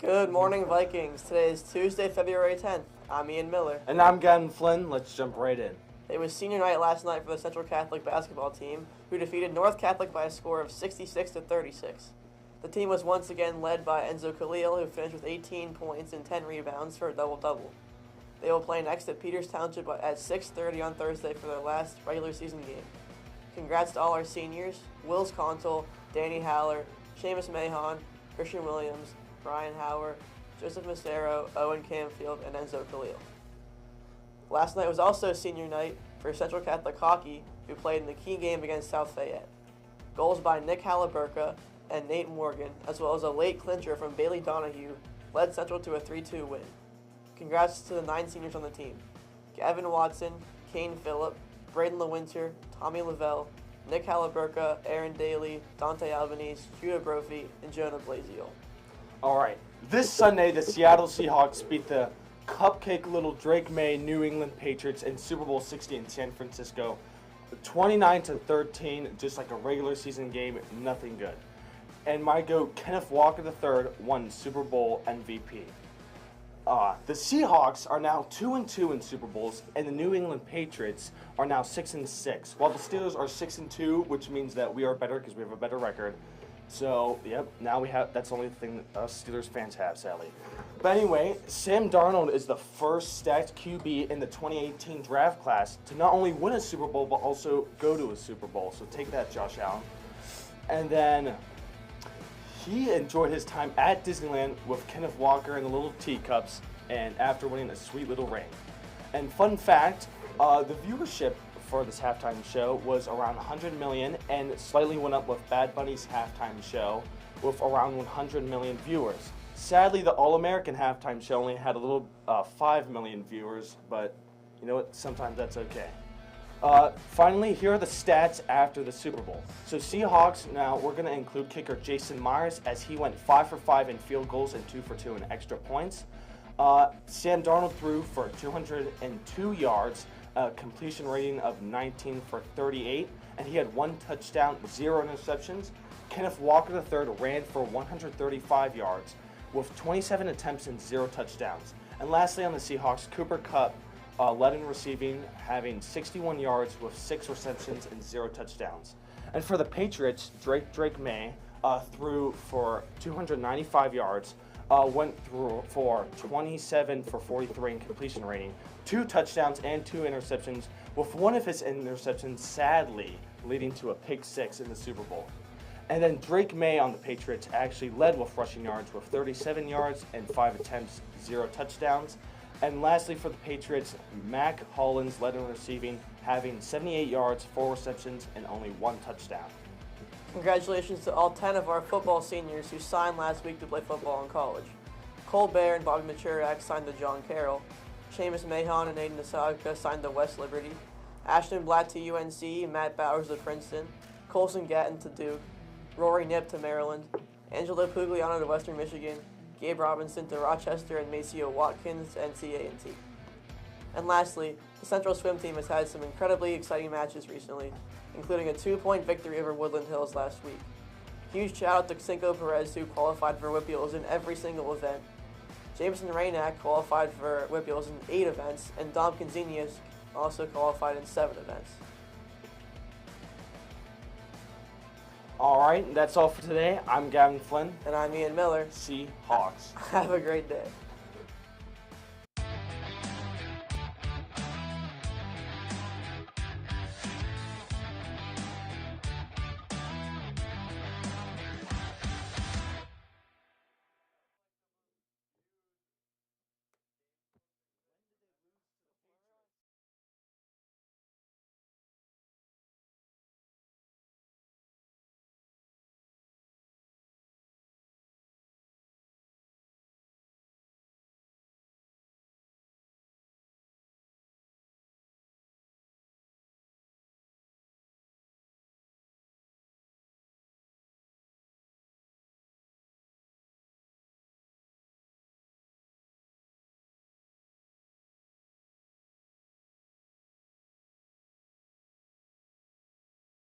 Good morning, Vikings. Today is Tuesday, February 10th. I'm Ian Miller. And I'm Gavin Flynn. Let's jump right in. It was senior night last night for the Central Catholic basketball team, who defeated North Catholic by a score of 66-36. The team was once again led by Enzo Khalil, who finished with 18 points and 10 rebounds for a double-double. They will play next at Peters Township at 6:30 on Thursday for their last regular season game. Congrats to all our seniors: Wills Contal, Danny Haller, Seamus Mahon, Christian Williams, Brian Hauer, Joseph Macero, Owen Camfield, and Enzo Khalil. Last night was also senior night for Central Catholic hockey, who played in the key game against South Fayette. Goals by Nick Halliburka and Nate Morgan, as well as a late clincher from Bailey Donahue, led Central to a 3-2 win. Congrats to the 9 seniors on the team: Gavin Watson, Kane Phillip, Braden LeWinter, Tommy Lavelle, Nick Halliburka, Aaron Daly, Dante Albanese, Judah Brophy, and Jonah Blaziel. All right. This Sunday, the Seattle Seahawks beat the cupcake little Drake May New England Patriots in Super Bowl 60 in San Francisco, 29-13, just like a regular season game, nothing good. And my GOAT, Kenneth Walker III, won Super Bowl MVP. The Seahawks are now 2-2 in Super Bowls, and the New England Patriots are now 6-6, while the Steelers are 6-2, which means that we are better because we have a better record. So, yep, now we have, that's the only thing that us Steelers fans have, sadly. But anyway, Sam Darnold is the first stacked QB in the 2018 draft class to not only win a Super Bowl, but also go to a Super Bowl. So take that, Josh Allen. And then he enjoyed his time at Disneyland with Kenneth Walker and the little teacups, and after winning a sweet little ring. And fun fact, the viewership for this halftime show was around 100 million, and slightly went up with Bad Bunny's halftime show with around 100 million viewers. Sadly, the All-American halftime show only had a little 5 million viewers, but you know what, sometimes that's okay. Finally, here are the stats after the Super Bowl. So Seahawks, now we're going to include kicker Jason Myers, as he went 5 for 5 in field goals and 2 for 2 in extra points. Sam Darnold threw for 202 yards, a completion rating of 19 for 38, and he had 1 touchdown, 0 interceptions. Kenneth Walker III ran for 135 yards with 27 attempts and 0 touchdowns. And lastly, on the Seahawks, Cooper Kupp led in receiving, having 61 yards with 6 receptions and 0 touchdowns. And for the Patriots, Drake May threw for 295 yards, went through for 27 for 43 in completion rating, 2 touchdowns and 2 interceptions, with one of his interceptions sadly leading to a pick 6 in the Super Bowl. And then Drake May on the Patriots actually led with rushing yards with 37 yards and 5 attempts, 0 touchdowns. And lastly, for the Patriots, Mac Hollins led in receiving, having 78 yards, 4 receptions, and only 1 touchdown. Congratulations to all 10 of our football seniors who signed last week to play football in college. Cole Bear and Bobby Maturak signed to John Carroll. Seamus Mahon and Aiden Asagka signed to West Liberty. Ashton Blatt to UNC, Matt Bowers to Princeton, Colson Gatton to Duke, Rory Knipp to Maryland, Angelo Pugliano to Western Michigan, Gabe Robinson to Rochester, and Maceo Watkins to NCA&T. And lastly, the Central Swim team has had some incredibly exciting matches recently, including a 2-point victory over Woodland Hills last week. Huge shout out to Cinco Perez, who qualified for Whippeals in every single event. Jameson Raynack qualified for Whippeals in 8 events, and Dom Canzinius also qualified in 7 events. All right, that's all for today. I'm Gavin Flynn. And I'm Ian Miller. Seahawks. Have a great day.